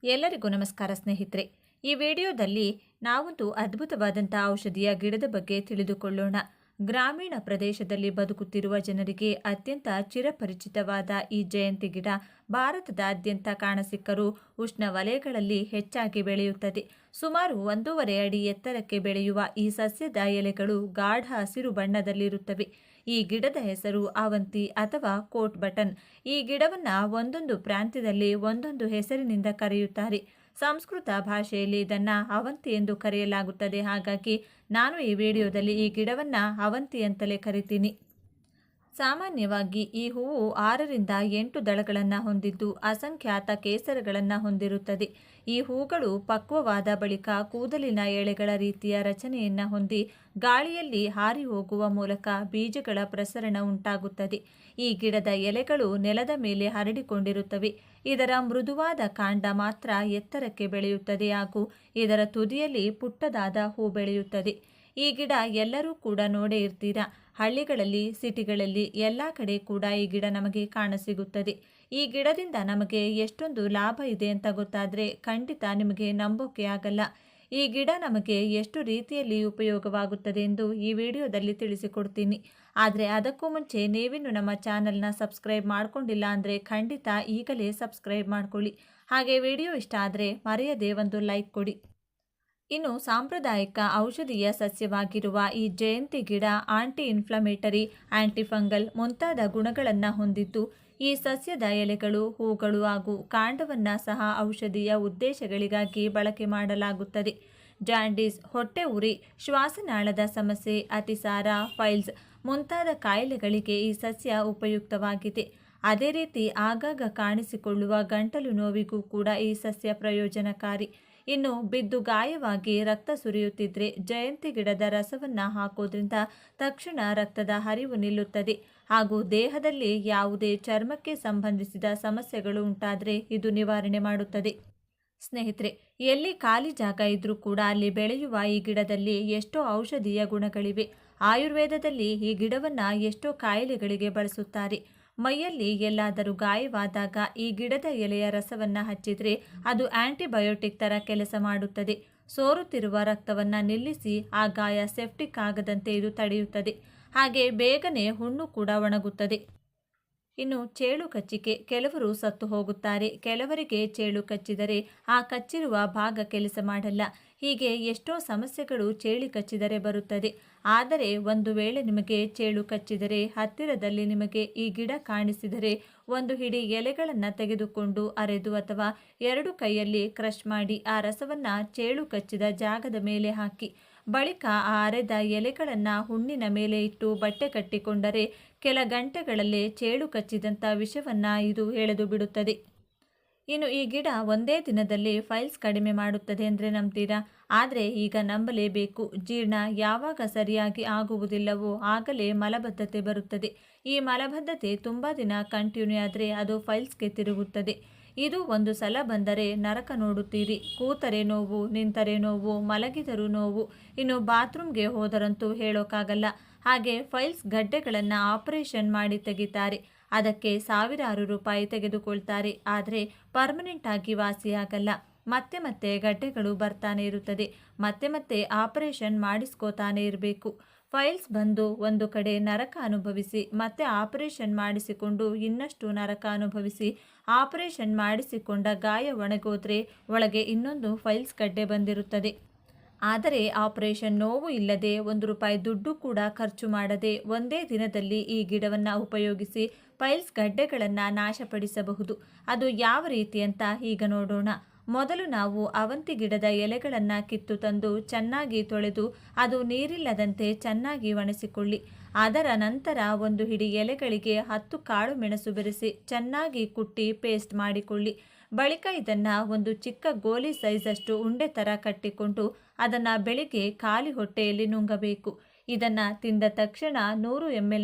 ಎಲ್ಲರಿಗೂ ನಮಸ್ಕಾರ ಸ್ನೇಹಿತರೆ. ಈ ವಿಡಿಯೋದಲ್ಲಿ ನಾವೊಂದು ಅದ್ಭುತವಾದಂಥ ಔಷಧಿಯ ಗಿಡದ ಬಗ್ಗೆ ತಿಳಿದುಕೊಳ್ಳೋಣ. ಗ್ರಾಮೀಣ ಪ್ರದೇಶದಲ್ಲಿ ಬದುಕುತ್ತಿರುವ ಜನರಿಗೆ ಅತ್ಯಂತ ಚಿರಪರಿಚಿತವಾದ ಈ ಜಯಂತಿ ಗಿಡ ಭಾರತದಾದ್ಯಂತ ಕಾಣಸಿಕ್ಕರೂ ಉಷ್ಣವಲಯಗಳಲ್ಲಿ ಹೆಚ್ಚಾಗಿ ಬೆಳೆಯುತ್ತದೆ. ಸುಮಾರು 1.5 ಅಡಿ ಎತ್ತರಕ್ಕೆ ಬೆಳೆಯುವ ಈ ಸಸ್ಯದ ಎಲೆಗಳು ಗಾಢ ಹಸಿರು ಬಣ್ಣದಲ್ಲಿರುತ್ತವೆ. ಈ ಗಿಡದ ಹೆಸರು ಅವಂತಿ ಅಥವಾ ಕೋಟ್ ಬಟನ್. ಈ ಗಿಡವನ್ನ ಒಂದೊಂದು ಪ್ರಾಂತ್ಯದಲ್ಲಿ ಒಂದೊಂದು ಹೆಸರಿನಿಂದ ಕರೆಯುತ್ತಾರೆ. ಸಂಸ್ಕೃತ ಭಾಷೆಯಲ್ಲಿ ಇದನ್ನ ಅವಂತಿ ಎಂದು ಕರೆಯಲಾಗುತ್ತದೆ. ಹಾಗಾಗಿ ನಾನು ಈ ವಿಡಿಯೋದಲ್ಲಿ ಈ ಗಿಡವನ್ನ ಅವಂತಿ ಅಂತಲೇ ಕರಿತೀನಿ. ಸಾಮಾನ್ಯವಾಗಿ ಈ ಹೂವು 6ರಿಂದ 8 ದಳಗಳನ್ನು ಹೊಂದಿದ್ದು ಅಸಂಖ್ಯಾತ ಕೇಸರಗಳನ್ನು ಹೊಂದಿರುತ್ತದೆ. ಈ ಹೂಗಳು ಪಕ್ವವಾದ ಬಳಿಕ ಕೂದಲಿನ ಎಳೆಗಳ ರೀತಿಯ ರಚನೆಯನ್ನು ಹೊಂದಿ ಗಾಳಿಯಲ್ಲಿ ಹಾರಿ ಹೋಗುವ ಮೂಲಕ ಬೀಜಗಳ ಪ್ರಸರಣ ಉಂಟಾಗುತ್ತದೆ. ಈ ಗಿಡದ ಎಲೆಗಳು ನೆಲದ ಮೇಲೆ ಹರಡಿಕೊಂಡಿರುತ್ತವೆ. ಇದರ ಮೃದುವಾದ ಕಾಂಡ ಮಾತ್ರ ಎತ್ತರಕ್ಕೆ ಬೆಳೆಯುತ್ತದೆ ಹಾಗೂ ಇದರ ತುದಿಯಲ್ಲಿ ಪುಟ್ಟದಾದ ಹೂ ಬೆಳೆಯುತ್ತದೆ. ಈ ಗಿಡ ಎಲ್ಲರೂ ಕೂಡ ನೋಡೇ ಇರ್ತೀರಾ. ಹಳ್ಳಿಗಳಲ್ಲಿ, ಸಿಟಿಗಳಲ್ಲಿ ಎಲ್ಲ ಕಡೆ ಕೂಡ ಈ ಗಿಡ ನಮಗೆ ಕಾಣಸಿಗುತ್ತದೆ. ಈ ಗಿಡದಿಂದ ನಮಗೆ ಎಷ್ಟೊಂದು ಲಾಭ ಇದೆ ಅಂತ ಗೊತ್ತಾದರೆ ಖಂಡಿತ ನಿಮಗೆ ನಂಬೋಕೆ ಆಗಲ್ಲ. ಈ ಗಿಡ ನಮಗೆ ಎಷ್ಟು ರೀತಿಯಲ್ಲಿ ಉಪಯೋಗವಾಗುತ್ತದೆ ಎಂದು ಈ ವಿಡಿಯೋದಲ್ಲಿ ತಿಳಿಸಿಕೊಡ್ತೀನಿ. ಆದರೆ ಅದಕ್ಕೂ ಮುಂಚೆ ನೀವಿನ್ನು ನಮ್ಮ ಚಾನಲ್ನ ಸಬ್ಸ್ಕ್ರೈಬ್ ಮಾಡ್ಕೊಂಡಿಲ್ಲ ಅಂದರೆ ಖಂಡಿತ ಈಗಲೇ ಸಬ್ಸ್ಕ್ರೈಬ್ ಮಾಡ್ಕೊಳ್ಳಿ. ಹಾಗೆ ವಿಡಿಯೋ ಇಷ್ಟ ಆದರೆ ಮರೆಯದೆ ಒಂದು ಲೈಕ್ ಕೊಡಿ. ಇನ್ನು ಸಾಂಪ್ರದಾಯಿಕ ಔಷಧೀಯ ಸಸ್ಯವಾಗಿರುವ ಈ ಜಯಂತಿ ಗಿಡ ಆಂಟಿ ಇನ್ಫ್ಲಮೇಟರಿ, ಆಂಟಿಫಂಗಲ್ ಮುಂತಾದ ಗುಣಗಳನ್ನು ಹೊಂದಿದ್ದು ಈ ಸಸ್ಯದ ಎಲೆಗಳು, ಹೂಗಳು ಹಾಗೂ ಕಾಂಡವನ್ನು ಸಹ ಔಷಧೀಯ ಉದ್ದೇಶಗಳಿಗಾಗಿ ಬಳಕೆ ಮಾಡಲಾಗುತ್ತದೆ. ಜಾಂಡೀಸ್, ಹೊಟ್ಟೆ ಉರಿ, ಶ್ವಾಸನಾಳದ ಸಮಸ್ಯೆ, ಅತಿಸಾರ, ಫೈಲ್ಸ್ ಮುಂತಾದ ಕಾಯಿಲೆಗಳಿಗೆ ಈ ಸಸ್ಯ ಉಪಯುಕ್ತವಾಗಿದೆ. ಅದೇ ರೀತಿ ಆಗಾಗ ಕಾಣಿಸಿಕೊಳ್ಳುವ ಗಂಟಲು ನೋವಿಗೂ ಕೂಡ ಈ ಸಸ್ಯ ಪ್ರಯೋಜನಕಾರಿ. ಇನ್ನು ಬಿದ್ದು ಗಾಯವಾಗಿ ರಕ್ತ ಸುರಿಯುತ್ತಿದ್ರೆ ಜಯಂತಿ ಗಿಡದ ರಸವನ್ನು ಹಾಕೋದ್ರಿಂದ ತಕ್ಷಣ ರಕ್ತದ ಹರಿವು ನಿಲ್ಲುತ್ತದೆ ಹಾಗೂ ದೇಹದಲ್ಲಿ ಯಾವುದೇ ಚರ್ಮಕ್ಕೆ ಸಂಬಂಧಿಸಿದ ಸಮಸ್ಯೆಗಳು ಉಂಟಾದರೆ ಇದು ನಿವಾರಣೆ ಮಾಡುತ್ತದೆ. ಸ್ನೇಹಿತರೆ, ಎಲ್ಲಿ ಖಾಲಿ ಜಾಗ ಇದ್ರೂ ಕೂಡ ಅಲ್ಲಿ ಬೆಳೆಯುವ ಈ ಗಿಡದಲ್ಲಿ ಎಷ್ಟೋ ಔಷಧೀಯ ಗುಣಗಳಿವೆ. ಆಯುರ್ವೇದದಲ್ಲಿ ಈ ಗಿಡವನ್ನು ಎಷ್ಟೋ ಕಾಯಿಲೆಗಳಿಗೆ ಬಳಸುತ್ತಾರೆ. ಮೈಯಲ್ಲಿ ಎಲ್ಲಾದರೂ ಗಾಯವಾದಾಗ ಈ ಗಿಡದ ಎಲೆಯ ರಸವನ್ನು ಹಚ್ಚಿದರೆ ಅದು ಆಂಟಿಬಯೋಟಿಕ್ ಥರ ಕೆಲಸ ಮಾಡುತ್ತದೆ. ಸೋರುತ್ತಿರುವ ರಕ್ತವನ್ನು ನಿಲ್ಲಿಸಿ ಆ ಗಾಯ ಸೆಪ್ಟಿಕ್ ಆಗದಂತೆ ಇದು ತಡೆಯುತ್ತದೆ. ಹಾಗೆ ಬೇಗನೆ ಹುಣ್ಣು ಕೂಡ ಒಣಗುತ್ತದೆ. ಇನ್ನು ಚೇಳು ಕಚ್ಚಿಕೆ, ಕೆಲವರು ಸತ್ತು ಹೋಗುತ್ತಾರೆ. ಕೆಲವರಿಗೆ ಚೇಳು ಕಚ್ಚಿದರೆ ಆ ಕಚ್ಚಿರುವ ಭಾಗ ಕೆಲಸ ಮಾಡಲ್ಲ. ಹೀಗೆ ಎಷ್ಟೋ ಸಮಸ್ಯೆಗಳು ಚೇಳು ಕಚ್ಚಿದರೆ ಬರುತ್ತದೆ. ಆದರೆ ಒಂದು ವೇಳೆ ನಿಮಗೆ ಚೇಳು ಕಚ್ಚಿದರೆ ಹತ್ತಿರದಲ್ಲಿ ನಿಮಗೆ ಈ ಗಿಡ ಕಾಣಿಸಿದರೆ ಒಂದು ಹಿಡಿ ಎಲೆಗಳನ್ನು ತೆಗೆದುಕೊಂಡು ಅರೆದು ಅಥವಾ 2 ಕೈಯಲ್ಲಿ ಕ್ರಷ್ ಮಾಡಿ ಆ ರಸವನ್ನು ಚೇಳು ಕಚ್ಚಿದ ಜಾಗದ ಮೇಲೆ ಹಾಕಿ ಬಳಿಕ ಆ ಅರೆದ ಎಲೆಗಳನ್ನು ಹುಣ್ಣಿನ ಮೇಲೆ ಇಟ್ಟು ಬಟ್ಟೆ ಕಟ್ಟಿಕೊಂಡರೆ ಕೆಲ ಗಂಟೆಗಳಲ್ಲೇ ಚೇಳು ಕಚ್ಚಿದಂಥ ವಿಷವನ್ನು ಇದು ಎಳೆದು ಬಿಡುತ್ತದೆ. ಇನ್ನು ಈ ಗಿಡ ಒಂದೇ ದಿನದಲ್ಲಿ ಫೈಲ್ಸ್ ಕಡಿಮೆ ಮಾಡುತ್ತದೆ ಅಂದರೆ ನಂಬ್ತೀರಾ? ಆದರೆ ಈಗ ನಂಬಲೇಬೇಕು. ಜೀರ್ಣ ಯಾವಾಗ ಸರಿಯಾಗಿ ಆಗುವುದಿಲ್ಲವೋ ಆಗಲೇ ಮಲಬದ್ಧತೆ ಬರುತ್ತದೆ. ಈ ಮಲಬದ್ಧತೆ ತುಂಬ ದಿನ ಕಂಟಿನ್ಯೂ ಆದರೆ ಅದು ಫೈಲ್ಸ್ಗೆ ತಿರುಗುತ್ತದೆ. ಇದು ಒಂದು ಸಲ ಬಂದರೆ ನರಕ ನೋಡುತ್ತೀರಿ. ಕೂತರೆ ನೋವು, ನಿಂತರೆ ನೋವು, ಮಲಗಿದರೂ ನೋವು, ಇನ್ನು ಬಾತ್ರೂಮ್ಗೆ ಹೋದರಂತೂ ಹೇಳೋಕ್ಕಾಗಲ್ಲ. ಹಾಗೆ ಫೈಲ್ಸ್ ಗಡ್ಡೆಗಳನ್ನು ಆಪರೇಷನ್ ಮಾಡಿ ತೆಗಿತಾರೆ. ಅದಕ್ಕೆ ಸಾವಿರಾರು ರೂಪಾಯಿ ತೆಗೆದುಕೊಳ್ತಾರೆ. ಆದರೆ ಪರ್ಮನೆಂಟ್ ಆಗಿ ವಾಸಿಯಾಗಲ್ಲ. ಮತ್ತೆ ಮತ್ತೆ ಗಡ್ಡೆಗಳು ಬರ್ತಾನೆ ಇರುತ್ತದೆ. ಮತ್ತೆ ಮತ್ತೆ ಆಪರೇಷನ್ ಮಾಡಿಸ್ಕೋತಾನೆ ಇರಬೇಕು. ಫೈಲ್ಸ್ ಬಂದು ಒಂದು ಕಡೆ ನರಕ ಅನುಭವಿಸಿ ಮತ್ತೆ ಆಪರೇಷನ್ ಮಾಡಿಸಿಕೊಂಡು ಇನ್ನಷ್ಟು ನರಕ ಅನುಭವಿಸಿ ಆಪರೇಷನ್ ಮಾಡಿಸಿಕೊಂಡ ಗಾಯ ಒಣಗೋದ್ರೆ ಒಳಗೆ ಇನ್ನೊಂದು ಫೈಲ್ಸ್ ಗಡ್ಡೆ ಬಂದಿರುತ್ತದೆ. ಆದರೆ ಆಪರೇಷನ್ ನೋವು ಇಲ್ಲದೆ ₹1 ದುಡ್ಡು ಕೂಡ ಖರ್ಚು ಮಾಡದೆ ಒಂದೇ ದಿನದಲ್ಲಿ ಈ ಗಿಡವನ್ನು ಉಪಯೋಗಿಸಿ ಫೈಲ್ಸ್ ಗಡ್ಡೆಗಳನ್ನು ನಾಶಪಡಿಸಬಹುದು. ಅದು ಯಾವ ರೀತಿ ಅಂತ ಈಗ ನೋಡೋಣ. ಮೊದಲು ನಾವು ಅವಂತಿ ಗಿಡದ ಎಲೆಗಳನ್ನು ಕಿತ್ತು ತಂದು ಚೆನ್ನಾಗಿ ತೊಳೆದು ಅದು ನೀರಿಲ್ಲದಂತೆ ಚೆನ್ನಾಗಿ ಒಣಸಿಕೊಳ್ಳಿ. ಅದರ ನಂತರ ಒಂದು ಹಿಡಿ ಎಲೆಗಳಿಗೆ 10 ಕಾಳು ಮೆಣಸು ಬೆರೆಸಿ ಚೆನ್ನಾಗಿ ಕುಟ್ಟಿ ಪೇಸ್ಟ್ ಮಾಡಿಕೊಳ್ಳಿ. ಬಳಿಕ ಇದನ್ನು ಒಂದು ಚಿಕ್ಕ ಗೋಲಿ ಸೈಜಷ್ಟು ಉಂಡೆ ಥರ ಕಟ್ಟಿಕೊಂಡು ಅದನ್ನು ಬೆಳಿಗ್ಗೆ ಖಾಲಿ ಹೊಟ್ಟೆಯಲ್ಲಿ ನುಂಗಬೇಕು. ಇದನ್ನು ತಿಂದ ತಕ್ಷಣ 100 ml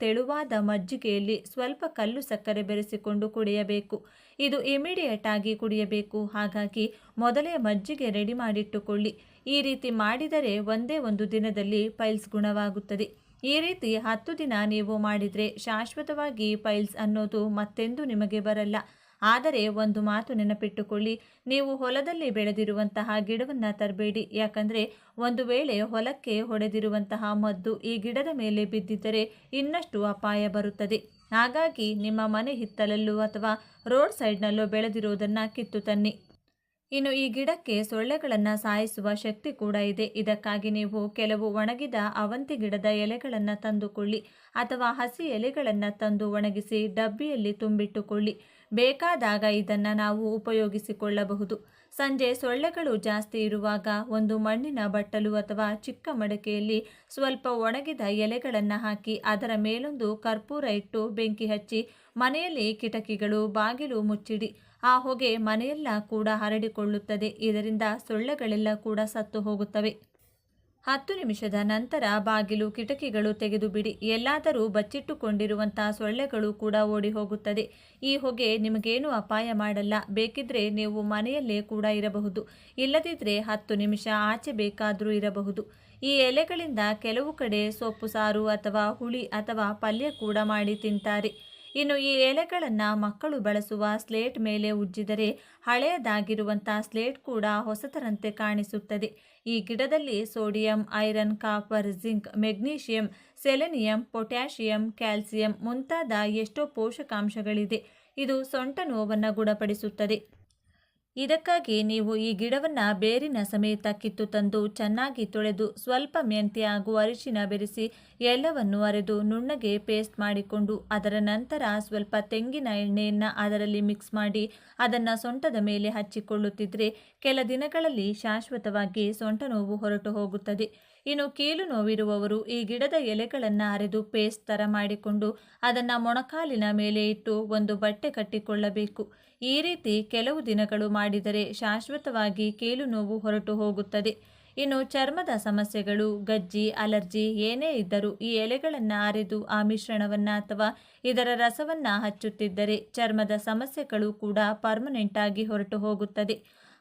ತೆಳುವಾದ ಮಜ್ಜಿಗೆಯಲ್ಲಿ ಸ್ವಲ್ಪ ಕಲ್ಲು ಸಕ್ಕರೆ ಬೆರೆಸಿಕೊಂಡು ಕುಡಿಯಬೇಕು. ಇದು ಇಮಿಡಿಯೇಟ್ ಆಗಿ ಕುಡಿಯಬೇಕು. ಹಾಗಾಗಿ ಮೊದಲೇ ಮಜ್ಜಿಗೆ ರೆಡಿ ಮಾಡಿಟ್ಟುಕೊಳ್ಳಿ. ಈ ರೀತಿ ಮಾಡಿದರೆ ಒಂದೇ ಒಂದು ದಿನದಲ್ಲಿ ಪೈಲ್ಸ್ ಗುಣವಾಗುತ್ತದೆ. ಈ ರೀತಿ 10 ದಿನ ನೀವು ಮಾಡಿದರೆ ಶಾಶ್ವತವಾಗಿ ಪೈಲ್ಸ್ ಅನ್ನೋದು ಮತ್ತೆಂದೂ ನಿಮಗೆ ಬರಲ್ಲ. ಆದರೆ ಒಂದು ಮಾತು ನೆನಪಿಟ್ಟುಕೊಳ್ಳಿ, ನೀವು ಹೊಲದಲ್ಲಿ ಬೆಳೆದಿರುವಂತಹ ಗಿಡವನ್ನು ತರಬೇಡಿ. ಯಾಕಂದರೆ ಒಂದು ವೇಳೆ ಹೊಲಕ್ಕೆ ಹೊಡೆದಿರುವಂತಹ ಮದ್ದು ಈ ಗಿಡದ ಮೇಲೆ ಬಿದ್ದಿದ್ದರೆ ಇನ್ನಷ್ಟು ಅಪಾಯ ಬರುತ್ತದೆ. ಹಾಗಾಗಿ ನಿಮ್ಮ ಮನೆ ಹಿತ್ತಲಲ್ಲೂ ಅಥವಾ ರೋಡ್ ಸೈಡ್ನಲ್ಲೋ ಬೆಳೆದಿರುವುದನ್ನು ಕಿತ್ತು ತನ್ನಿ. ಇನ್ನು ಈ ಗಿಡಕ್ಕೆ ಸೊಳ್ಳೆಗಳನ್ನು ಸಾಯಿಸುವ ಶಕ್ತಿ ಕೂಡ ಇದೆ. ಇದಕ್ಕಾಗಿ ನೀವು ಕೆಲವು ಒಣಗಿದ ಅವಂತಿ ಗಿಡದ ಎಲೆಗಳನ್ನು ತಂದುಕೊಳ್ಳಿ ಅಥವಾ ಹಸಿ ಎಲೆಗಳನ್ನು ತಂದು ಒಣಗಿಸಿ ಡಬ್ಬಿಯಲ್ಲಿ ತುಂಬಿಟ್ಟುಕೊಳ್ಳಿ. ಬೇಕಾದಾಗ ಇದನ್ನು ನಾವು ಉಪಯೋಗಿಸಿಕೊಳ್ಳಬಹುದು. ಸಂಜೆ ಸೊಳ್ಳೆಗಳು ಜಾಸ್ತಿ ಇರುವಾಗ ಒಂದು ಮಣ್ಣಿನ ಬಟ್ಟಲು ಅಥವಾ ಚಿಕ್ಕ ಮಡಕೆಯಲ್ಲಿ ಸ್ವಲ್ಪ ಒಣಗಿದ ಎಲೆಗಳನ್ನು ಹಾಕಿ ಅದರ ಮೇಲೊಂದು ಕರ್ಪೂರ ಇಟ್ಟು ಬೆಂಕಿ ಹಚ್ಚಿ ಮನೆಯಲ್ಲಿ ಕಿಟಕಿಗಳು ಬಾಗಿಲು ಮುಚ್ಚಿಡಿ. ಆ ಹೊಗೆ ಮನೆಯೆಲ್ಲ ಕೂಡ ಹರಡಿಕೊಳ್ಳುತ್ತದೆ. ಇದರಿಂದ ಸೊಳ್ಳೆಗಳೆಲ್ಲ ಕೂಡ ಸತ್ತು ಹೋಗುತ್ತವೆ. 10 ನಿಮಿಷದ ನಂತರ ಬಾಗಿಲು ಕಿಟಕಿಗಳು ತೆಗೆದು ಬಿಡಿ. ಎಲ್ಲಾದರೂ ಬಚ್ಚಿಟ್ಟುಕೊಂಡಿರುವಂತಹ ಸೊಳ್ಳೆಗಳು ಕೂಡ ಓಡಿ ಹೋಗುತ್ತದೆ. ಈ ಹೊಗೆ ನಿಮಗೇನು ಅಪಾಯ ಮಾಡಲ್ಲ. ಬೇಕಿದ್ರೆ ನೀವು ಮನೆಯಲ್ಲೇ ಕೂಡ ಇರಬಹುದು. ಇಲ್ಲದಿದ್ದರೆ 10 ನಿಮಿಷ ಆಚೆ ಬೇಕಾದರೂ ಇರಬಹುದು. ಈ ಎಲೆಗಳಿಂದ ಕೆಲವು ಕಡೆ ಸೊಪ್ಪು ಸಾರು ಅಥವಾ ಹುಳಿ ಅಥವಾ ಪಲ್ಯ ಕೂಡ ಮಾಡಿ ತಿಂತಾರೆ. ಇನ್ನು ಈ ಎಲೆಗಳನ್ನು ಮಕ್ಕಳು ಬಳಸುವ ಸ್ಲೇಟ್ ಮೇಲೆ ಉಜ್ಜಿದರೆ ಹಳೆಯದಾಗಿರುವಂತಹ ಸ್ಲೇಟ್ ಕೂಡ ಹೊಸತರಂತೆ ಕಾಣಿಸುತ್ತದೆ. ಈ ಗಿಡದಲ್ಲಿ sodium, iron, copper, zinc, magnesium, selenium, potassium, calcium ಮುಂತಾದ ಎಷ್ಟೋ ಪೋಷಕಾಂಶಗಳಿದೆ. ಇದು ಸೊಂಟ ನೋವನ್ನು ಗುಣಪಡಿಸುತ್ತದೆ. ಇದಕ್ಕಾಗಿ ನೀವು ಈ ಗಿಡವನ್ನು ಬೇರಿನ ಸಮೇತ ಕಿತ್ತು ತಂದು ಚೆನ್ನಾಗಿ ತೊಳೆದು ಸ್ವಲ್ಪ ಮೆಂತ್ಯ ಹಾಗೂ ಅರಿಶಿನ ಬೆರೆಸಿ ಎಲ್ಲವನ್ನು ಅರೆದು ನುಣ್ಣಗೆ ಪೇಸ್ಟ್ ಮಾಡಿಕೊಂಡು ಅದರ ನಂತರ ಸ್ವಲ್ಪ ತೆಂಗಿನ ಎಣ್ಣೆಯನ್ನು ಅದರಲ್ಲಿ ಮಿಕ್ಸ್ ಮಾಡಿ ಅದನ್ನು ಸೊಂಟದ ಮೇಲೆ ಹಚ್ಚಿಕೊಳ್ಳುತ್ತಿದ್ದರೆ ಕೆಲ ದಿನಗಳಲ್ಲಿ ಶಾಶ್ವತವಾಗಿ ಸೊಂಟ ನೋವು ಹೊರಟು ಹೋಗುತ್ತದೆ. ಇನ್ನು ಕೀಲು ನೋವಿರುವವರು ಈ ಗಿಡದ ಎಲೆಗಳನ್ನು ಅರೆದು ಪೇಸ್ಟ್ ಥರ ಮಾಡಿಕೊಂಡು ಅದನ್ನು ಮೊಣಕಾಲಿನ ಮೇಲೆ ಇಟ್ಟು ಒಂದು ಬಟ್ಟೆ ಕಟ್ಟಿಕೊಳ್ಳಬೇಕು. ಈ ರೀತಿ ಕೆಲವು ದಿನಗಳು ಮಾಡಿದರೆ ಶಾಶ್ವತವಾಗಿ ಕೀಲು ನೋವು ಹೊರಟು ಹೋಗುತ್ತದೆ. ಇನ್ನು ಚರ್ಮದ ಸಮಸ್ಯೆಗಳು, ಗಜ್ಜಿ, ಅಲರ್ಜಿ ಏನೇ ಇದ್ದರೂ ಈ ಎಲೆಗಳನ್ನು ಅರೆದು ಆ ಮಿಶ್ರಣವನ್ನು ಅಥವಾ ಇದರ ರಸವನ್ನು ಹಚ್ಚುತ್ತಿದ್ದರೆ ಚರ್ಮದ ಸಮಸ್ಯೆಗಳು ಕೂಡ ಪರ್ಮನೆಂಟ್ ಆಗಿ ಹೊರಟು ಹೋಗುತ್ತದೆ.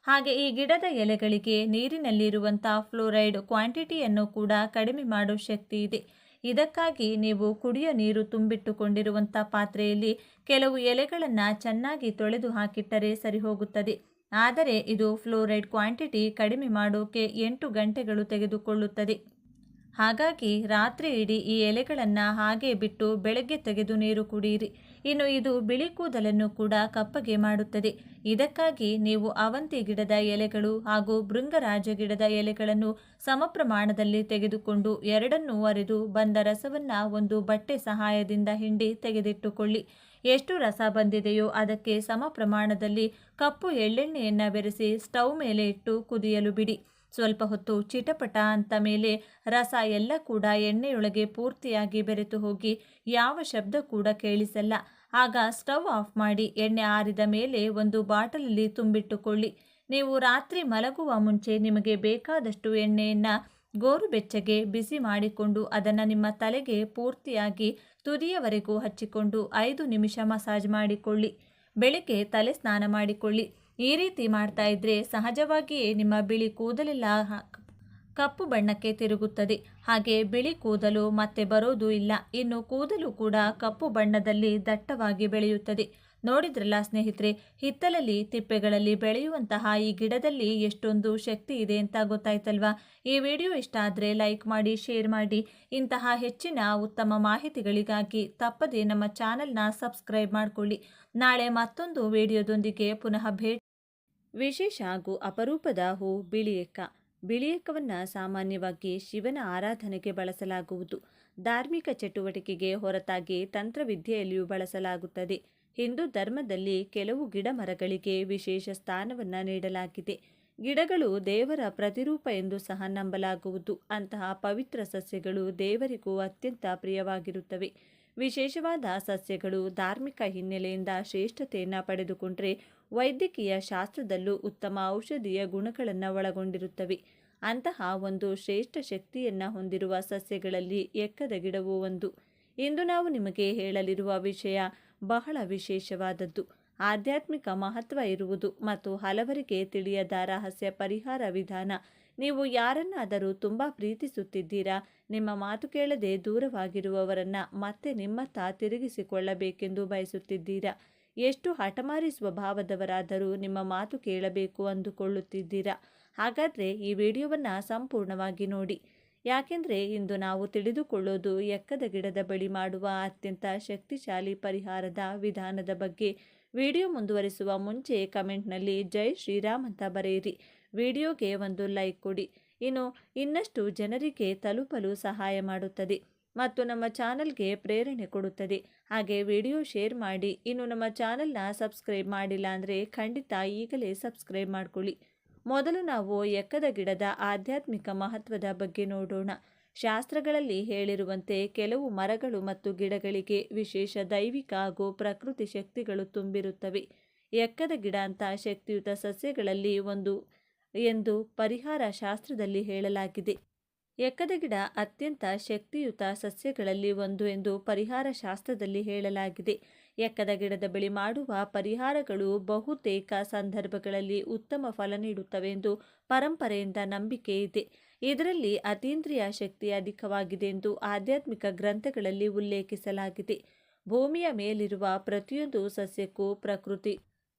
ಹಾಗೆ ಈ ಗಿಡದ ಎಲೆಗಳಿಗೆ ನೀರಿನಲ್ಲಿರುವಂಥ ಫ್ಲೋರೈಡ್ ಕ್ವಾಂಟಿಟಿಯನ್ನು ಕೂಡ ಕಡಿಮೆ ಮಾಡೋ ಶಕ್ತಿ ಇದೆ. ಇದಕ್ಕಾಗಿ ನೀವು ಕುಡಿಯೋ ನೀರು ತುಂಬಿಟ್ಟುಕೊಂಡಿರುವಂಥ ಪಾತ್ರೆಯಲ್ಲಿ ಕೆಲವು ಎಲೆಗಳನ್ನು ಚೆನ್ನಾಗಿ ತೊಳೆದು ಹಾಕಿಟ್ಟರೆ ಸರಿ ಹೋಗುತ್ತದೆ. ಆದರೆ ಇದು ಫ್ಲೋರೈಡ್ ಕ್ವಾಂಟಿಟಿ ಕಡಿಮೆ ಮಾಡೋಕೆ 8 ಗಂಟೆಗಳು ತೆಗೆದುಕೊಳ್ಳುತ್ತದೆ. ಹಾಗಾಗಿ ರಾತ್ರಿ ಇಡೀ ಈ ಎಲೆಗಳನ್ನು ಹಾಗೆ ಬಿಟ್ಟು ಬೆಳಗ್ಗೆ ತೆಗೆದು ನೀರು ಕುಡಿಯಿರಿ. ಇನ್ನು ಇದು ಬಿಳಿ ಕೂದಲನ್ನು ಕೂಡ ಕಪ್ಪಗೆ ಮಾಡುತ್ತದೆ. ಇದಕ್ಕಾಗಿ ನೀವು ಅವಂತಿ ಗಿಡದ ಎಲೆಗಳು ಹಾಗೂ ಭೃಂಗರಾಜ ಗಿಡದ ಎಲೆಗಳನ್ನು ಸಮ ಪ್ರಮಾಣದಲ್ಲಿ ತೆಗೆದುಕೊಂಡು ಎರಡನ್ನೂ ಅರೆದು ಬಂದ ರಸವನ್ನು ಒಂದು ಬಟ್ಟೆ ಸಹಾಯದಿಂದ ಹಿಂಡಿ ತೆಗೆದಿಟ್ಟುಕೊಳ್ಳಿ. ಎಷ್ಟು ರಸ ಬಂದಿದೆಯೋ ಅದಕ್ಕೆ ಸಮ ಪ್ರಮಾಣದಲ್ಲಿ ಕಪ್ಪು ಎಳ್ಳೆಣ್ಣೆಯನ್ನು ಬೆರೆಸಿ ಸ್ಟವ್ ಮೇಲೆ ಇಟ್ಟು ಕುದಿಯಲು ಬಿಡಿ. ಸ್ವಲ್ಪ ಹೊತ್ತು ಚಿಟಪಟ ಅಂತ ಮೇಲೆ ರಸ ಎಲ್ಲ ಕೂಡ ಎಣ್ಣೆಯೊಳಗೆ ಪೂರ್ತಿಯಾಗಿ ಬೆರೆತು ಹೋಗಿ ಯಾವ ಶಬ್ದ ಕೂಡ ಕೇಳಿಸಲ್ಲ. ಆಗ ಸ್ಟವ್ ಆಫ್ ಮಾಡಿ ಎಣ್ಣೆ ಆರಿದ ಮೇಲೆ ಒಂದು ಬಾಟಲಲ್ಲಿ ತುಂಬಿಟ್ಟುಕೊಳ್ಳಿ. ನೀವು ರಾತ್ರಿ ಮಲಗುವ ಮುಂಚೆ ನಿಮಗೆ ಬೇಕಾದಷ್ಟು ಎಣ್ಣೆಯನ್ನು ಗೋರುಬೆಚ್ಚಗೆ ಬಿಸಿ ಮಾಡಿಕೊಂಡು ಅದನ್ನು ನಿಮ್ಮ ತಲೆಗೆ ಪೂರ್ತಿಯಾಗಿ ತುದಿಯವರೆಗೂ ಹಚ್ಚಿಕೊಂಡು 5 ನಿಮಿಷ ಮಸಾಜ್ ಮಾಡಿಕೊಳ್ಳಿ. ಬೆಳಿಗ್ಗೆ ತಲೆ ಸ್ನಾನ ಮಾಡಿಕೊಳ್ಳಿ. ಈ ರೀತಿ ಮಾಡ್ತಾ ಇದ್ರೆ ಸಹಜವಾಗಿಯೇ ನಿಮ್ಮ ಬಿಳಿ ಕೂದಲೆಲ್ಲ ಕಪ್ಪು ಬಣ್ಣಕ್ಕೆ ತಿರುಗುತ್ತದೆ. ಹಾಗೆ ಬಿಳಿ ಕೂದಲು ಮತ್ತೆ ಬರೋದು ಇಲ್ಲ. ಇನ್ನು ಕೂದಲು ಕೂಡ ಕಪ್ಪು ಬಣ್ಣದಲ್ಲಿ ದಟ್ಟವಾಗಿ ಬೆಳೆಯುತ್ತದೆ. ನೋಡಿದ್ರಲ್ಲ ಸ್ನೇಹಿತರೆ, ಹಿತ್ತಲಲ್ಲಿ ತಿಪ್ಪೆಗಳಲ್ಲಿ ಬೆಳೆಯುವಂತಹ ಈ ಗಿಡದಲ್ಲಿ ಎಷ್ಟೊಂದು ಶಕ್ತಿ ಇದೆ ಅಂತ ಗೊತ್ತಾಯ್ತಲ್ವಾ? ಈ ವಿಡಿಯೋ ಇಷ್ಟ ಆದರೆ ಲೈಕ್ ಮಾಡಿ, ಶೇರ್ ಮಾಡಿ. ಇಂತಹ ಹೆಚ್ಚಿನ ಉತ್ತಮ ಮಾಹಿತಿಗಳಿಗಾಗಿ ತಪ್ಪದೇ ನಮ್ಮ ಚಾನೆಲ್ನ ಸಬ್ಸ್ಕ್ರೈಬ್ ಮಾಡಿಕೊಳ್ಳಿ. ನಾಳೆ ಮತ್ತೊಂದು ವಿಡಿಯೋದೊಂದಿಗೆ ಪುನಃ ಭೇಟಿ. ವಿಶೇಷ ಹಾಗೂ ಅಪರೂಪದ ಹೂ ಬಿಳಿಯಕ್ಕ. ಬಿಳಿಯಕ್ಕವನ್ನು ಸಾಮಾನ್ಯವಾಗಿ ಶಿವನ ಆರಾಧನೆಗೆ ಬಳಸಲಾಗುವುದು. ಧಾರ್ಮಿಕ ಚಟುವಟಿಕೆಗೆ ಹೊರತಾಗಿ ತಂತ್ರವಿದ್ಯೆಯಲ್ಲಿಯೂ ಬಳಸಲಾಗುತ್ತದೆ. ಹಿಂದೂ ಧರ್ಮದಲ್ಲಿ ಕೆಲವು ಗಿಡ ಮರಗಳಿಗೆ ವಿಶೇಷ ಸ್ಥಾನವನ್ನು ನೀಡಲಾಗಿದೆ. ಗಿಡಗಳು ದೇವರ ಪ್ರತಿರೂಪ ಎಂದು ಸಹ ನಂಬಲಾಗುವುದು. ಅಂತಹ ಪವಿತ್ರ ಸಸ್ಯಗಳು ದೇವರಿಗೂ ಅತ್ಯಂತ ಪ್ರಿಯವಾಗಿರುತ್ತವೆ. ವಿಶೇಷವಾದ ಸಸ್ಯಗಳು ಧಾರ್ಮಿಕ ಹಿನ್ನೆಲೆಯಿಂದ ಶ್ರೇಷ್ಠತೆಯನ್ನು ಪಡೆದುಕೊಂಡರೆ ವೈದ್ಯಕೀಯ ಶಾಸ್ತ್ರದಲ್ಲೂ ಉತ್ತಮ ಔಷಧೀಯ ಗುಣಗಳನ್ನು ಒಳಗೊಂಡಿರುತ್ತವೆ. ಅಂತಹ ಒಂದು ಶ್ರೇಷ್ಠ ಶಕ್ತಿಯನ್ನು ಹೊಂದಿರುವ ಸಸ್ಯಗಳಲ್ಲಿ ಎಕ್ಕದ ಗಿಡವೂ ಒಂದು. ಇಂದು ನಾವು ನಿಮಗೆ ಹೇಳಲಿರುವ ವಿಷಯ ಬಹಳ ವಿಶೇಷವಾದದ್ದು, ಆಧ್ಯಾತ್ಮಿಕ ಮಹತ್ವ ಇರುವುದು ಮತ್ತು ಹಲವರಿಗೆ ತಿಳಿಯದ ರಹಸ್ಯ ಪರಿಹಾರ ವಿಧಾನ. ನೀವು ಯಾರನ್ನಾದರೂ ತುಂಬ ಪ್ರೀತಿಸುತ್ತಿದ್ದೀರಾ, ನಿಮ್ಮ ಮಾತು ಕೇಳದೆ ದೂರವಾಗಿರುವವರನ್ನು ಮತ್ತೆ ನಿಮ್ಮತ್ತ ತಿರುಗಿಸಿಕೊಳ್ಳಬೇಕೆಂದು ಬಯಸುತ್ತಿದ್ದೀರಾ? ಎಷ್ಟು ಹಠಮಾರಿ ಸ್ವಭಾವದವರಾದರೂ ನಿಮ್ಮ ಮಾತು ಕೇಳಬೇಕು ಅಂದುಕೊಳ್ಳುತ್ತಿದ್ದೀರಾ? ಹಾಗಾದರೆ ಈ ವಿಡಿಯೋವನ್ನು ಸಂಪೂರ್ಣವಾಗಿ ನೋಡಿ. ಯಾಕೆಂದರೆ ಇಂದು ನಾವು ತಿಳಿದುಕೊಳ್ಳೋದು ಎಕ್ಕದ ಗಿಡದ ಬಳಿ ಮಾಡುವ ಅತ್ಯಂತ ಶಕ್ತಿಶಾಲಿ ಪರಿಹಾರದ ವಿಧಾನದ ಬಗ್ಗೆ. ವಿಡಿಯೋ ಮುಂದುವರಿಸುವ ಮುಂಚೆ ಕಮೆಂಟ್ನಲ್ಲಿ ಜೈ ಶ್ರೀರಾಮ್ ಅಂತ ಬರೆಯಿರಿ. ವಿಡಿಯೋಗೆ ಒಂದು ಲೈಕ್ ಕೊಡಿ. ಇನ್ನಷ್ಟು ಜನರಿಗೆ ತಲುಪಲು ಸಹಾಯ ಮಾಡುತ್ತದೆ ಮತ್ತು ನಮ್ಮ ಚಾನಲ್ಗೆ ಪ್ರೇರಣೆ ಕೊಡುತ್ತದೆ. ಹಾಗೆ ವಿಡಿಯೋ ಶೇರ್ ಮಾಡಿ. ನಮ್ಮ ಚಾನಲ್ನ ಸಬ್ಸ್ಕ್ರೈಬ್ ಮಾಡಿಲ್ಲ ಅಂದರೆ ಖಂಡಿತ ಈಗಲೇ ಸಬ್ಸ್ಕ್ರೈಬ್ ಮಾಡ್ಕೊಳ್ಳಿ. ಮೊದಲು ನಾವು ಎಕ್ಕದ ಗಿಡದ ಆಧ್ಯಾತ್ಮಿಕ ಮಹತ್ವದ ಬಗ್ಗೆ ನೋಡೋಣ. ಶಾಸ್ತ್ರಗಳಲ್ಲಿ ಹೇಳಿರುವಂತೆ ಕೆಲವು ಮರಗಳು ಮತ್ತು ಗಿಡಗಳಿಗೆ ವಿಶೇಷ ದೈವಿಕ ಹಾಗೂ ಪ್ರಕೃತಿ ಶಕ್ತಿಗಳು ತುಂಬಿರುತ್ತವೆ. ಎಕ್ಕದ ಗಿಡ ಅಂತ ಶಕ್ತಿಯುತ ಸಸ್ಯಗಳಲ್ಲಿ ಒಂದು ಎಂದು ಪರಿಹಾರ ಶಾಸ್ತ್ರದಲ್ಲಿ ಹೇಳಲಾಗಿದೆ. ಎಕ್ಕದ ಗಿಡ ಅತ್ಯಂತ ಶಕ್ತಿಯುತ ಸಸ್ಯಗಳಲ್ಲಿ ಒಂದು ಎಂದು ಪರಿಹಾರ ಶಾಸ್ತ್ರದಲ್ಲಿ ಹೇಳಲಾಗಿದೆ. ಎಕ್ಕದ ಗಿಡದ ಬಳಿ ಮಾಡುವ ಪರಿಹಾರಗಳು ಬಹುತೇಕ ಸಂದರ್ಭಗಳಲ್ಲಿ ಉತ್ತಮ ಫಲ ನೀಡುತ್ತವೆ ಎಂದು ಪರಂಪರೆಯಿಂದ ನಂಬಿಕೆ ಇದೆ. ಇದರಲ್ಲಿ ಅತೀಂದ್ರಿಯ ಶಕ್ತಿ ಅಧಿಕವಾಗಿದೆ ಎಂದು ಆಧ್ಯಾತ್ಮಿಕ ಗ್ರಂಥಗಳಲ್ಲಿ ಉಲ್ಲೇಖಿಸಲಾಗಿದೆ. ಭೂಮಿಯ ಮೇಲಿರುವ ಪ್ರತಿಯೊಂದು ಸಸ್ಯಕ್ಕೂ ಪ್ರಕೃತಿ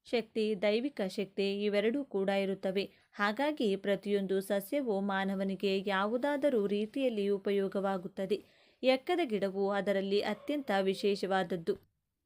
ಶಕ್ತಿ, ದೈವಿಕ ಶಕ್ತಿ ಇವೆರಡೂ ಕೂಡ ಇರುತ್ತವೆ. ಹಾಗಾಗಿ ಪ್ರತಿಯೊಂದು ಸಸ್ಯವೂ ಮಾನವನಿಗೆ ಯಾವುದಾದರೂ ರೀತಿಯಲ್ಲಿ ಉಪಯೋಗವಾಗುತ್ತದೆ. ಎಕ್ಕದ ಗಿಡವು ಅದರಲ್ಲಿ ಅತ್ಯಂತ ವಿಶೇಷವಾದದ್ದು.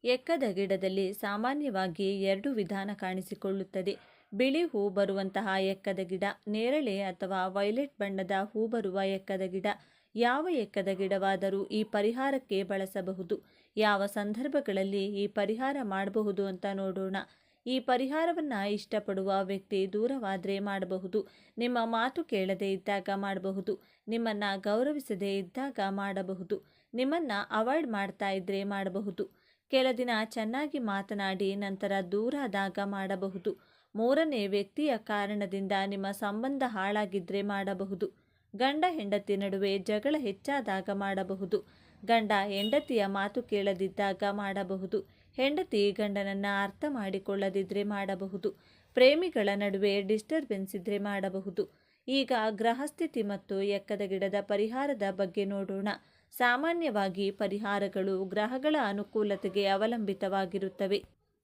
ಎಕ್ಕದ ಗಿಡದಲ್ಲಿ ಸಾಮಾನ್ಯವಾಗಿ 2 ವಿಧಾನ ಕಾಣಿಸಿಕೊಳ್ಳುತ್ತದೆ. ಬಿಳಿ ಹೂ ಬರುವಂತಹ ಎಕ್ಕದ ಗಿಡ, ನೇರಳೆ ಅಥವಾ ವೈಲೆಟ್ ಬಣ್ಣದ ಹೂ ಬರುವ ಎಕ್ಕದ ಗಿಡ. ಯಾವ ಎಕ್ಕದ ಗಿಡವಾದರೂ ಈ ಪರಿಹಾರಕ್ಕೆ ಬಳಸಬಹುದು. ಯಾವ ಸಂದರ್ಭಗಳಲ್ಲಿ ಈ ಪರಿಹಾರ ಮಾಡಬಹುದು ಅಂತ ನೋಡೋಣ. ಈ ಪರಿಹಾರವನ್ನು ಇಷ್ಟಪಡುವ ವ್ಯಕ್ತಿ ದೂರವಾದರೆ ಮಾಡಬಹುದು. ನಿಮ್ಮ ಮಾತು ಕೇಳದೇ ಇದ್ದಾಗ ಮಾಡಬಹುದು. ನಿಮ್ಮನ್ನು ಗೌರವಿಸದೇ ಇದ್ದಾಗ ಮಾಡಬಹುದು. ನಿಮ್ಮನ್ನು ಅವಾಯ್ಡ್ ಮಾಡ್ತಾ ಇದ್ದರೆ ಮಾಡಬಹುದು. ಕೆಲ ದಿನ ಚೆನ್ನಾಗಿ ಮಾತನಾಡಿ ನಂತರ ದೂರಾದಾಗ ಮಾಡಬಹುದು. ಮೂರನೇ ವ್ಯಕ್ತಿಯ ಕಾರಣದಿಂದ ನಿಮ್ಮ ಸಂಬಂಧ ಹಾಳಾಗಿದ್ದರೆ ಮಾಡಬಹುದು. ಗಂಡ ಹೆಂಡತಿ ನಡುವೆ ಜಗಳ ಹೆಚ್ಚಾದಾಗ ಮಾಡಬಹುದು. ಗಂಡ ಹೆಂಡತಿಯ ಮಾತು ಕೇಳದಿದ್ದಾಗ ಮಾಡಬಹುದು. ಹೆಂಡತಿ ಗಂಡನನ್ನು ಅರ್ಥ ಮಾಡಿಕೊಳ್ಳದಿದ್ದರೆ ಮಾಡಬಹುದು. ಪ್ರೇಮಿಗಳ ನಡುವೆ ಡಿಸ್ಟರ್ಬೆನ್ಸ್ ಇದ್ದರೆ ಮಾಡಬಹುದು. ಈಗ ಗ್ರಹಸ್ಥಿತಿ ಮತ್ತು ಎಕ್ಕದ ಗಿಡದ ಪರಿಹಾರದ ಬಗ್ಗೆ ನೋಡೋಣ. ಸಾಮಾನ್ಯವಾಗಿ ಪರಿಹಾರಗಳು ಗ್ರಹಗಳ ಅನುಕೂಲತೆಗೆ ಅವಲಂಬಿತವಾಗಿರುತ್ತವೆ.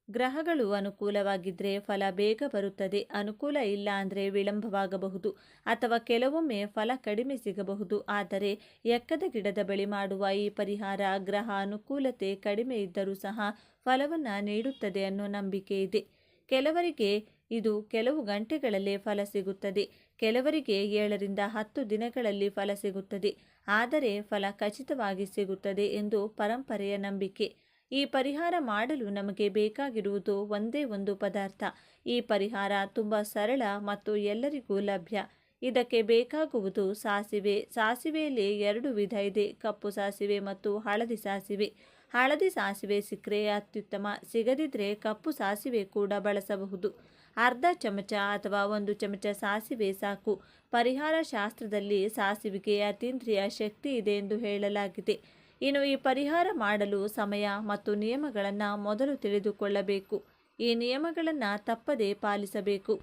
ಗ್ರಹಗಳು ಅನುಕೂಲವಾಗಿದ್ದರೆ ಫಲ ಬೇಗ ಬರುತ್ತದೆ. ಅನುಕೂಲ ಇಲ್ಲ ಅಂದರೆ ವಿಳಂಬವಾಗಬಹುದು ಅಥವಾ ಕೆಲವೊಮ್ಮೆ ಫಲ ಕಡಿಮೆ ಸಿಗಬಹುದು. ಆದರೆ ಎಕ್ಕದ ಗಿಡದ ಬಳಿ ಮಾಡುವ ಈ ಪರಿಹಾರ ಗ್ರಹ ಅನುಕೂಲತೆ ಕಡಿಮೆ ಇದ್ದರೂ ಸಹ ಫಲವನ್ನು ನೀಡುತ್ತದೆ ಅನ್ನೋ ನಂಬಿಕೆ ಇದೆ. ಕೆಲವರಿಗೆ ಇದು ಕೆಲವು ಗಂಟೆಗಳಲ್ಲೇ ಫಲ ಸಿಗುತ್ತದೆ. ಕೆಲವರಿಗೆ 7 ರಿಂದ 10 ದಿನಗಳಲ್ಲಿ ಫಲ ಸಿಗುತ್ತದೆ. ಆದರೆ ಫಲ ಖಚಿತವಾಗಿ ಸಿಗುತ್ತದೆ ಎಂದು ಪರಂಪರೆಯ ನಂಬಿಕೆ. ಈ ಪರಿಹಾರ ಮಾಡಲು ನಮಗೆ ಬೇಕಾಗಿರುವುದು ಒಂದೇ ಒಂದು ಪದಾರ್ಥ. ಈ ಪರಿಹಾರ ತುಂಬ ಸರಳ ಮತ್ತು ಎಲ್ಲರಿಗೂ ಲಭ್ಯ. ಇದಕ್ಕೆ ಬೇಕಾಗುವುದು ಸಾಸಿವೆ. ಸಾಸಿವೆಯಲ್ಲಿ 2 ವಿಧ ಇದೆ, ಕಪ್ಪು ಸಾಸಿವೆ ಮತ್ತು ಹಳದಿ ಸಾಸಿವೆ. ಹಳದಿ ಸಾಸಿವೆ ಸಿಕ್ಕರೆ ಅತ್ಯುತ್ತಮ. ಸಿಗದಿದ್ದರೆ ಕಪ್ಪು ಸಾಸಿವೆ ಕೂಡ ಬಳಸಬಹುದು. ಅರ್ಧ ಚಮಚ ಅಥವಾ 1 ಚಮಚ ಸಾಸಿವೆ ಸಾಕು. ಪರಿಹಾರ ಶಾಸ್ತ್ರದಲ್ಲಿ ಸಾಸಿವೆಗೆ ಅತೀಂದ್ರಿಯ ಶಕ್ತಿ ಇದೆ ಎಂದು ಹೇಳಲಾಗಿದೆ. ಈ ಪರಿಹಾರ ಮಾಡಲು ಸಮಯ ಮತ್ತು ನಿಯಮಗಳನ್ನು ಮೊದಲು ತಿಳಿದುಕೊಳ್ಳಬೇಕು. ಈ ನಿಯಮಗಳನ್ನು ತಪ್ಪದೇ ಪಾಲಿಸಬೇಕು.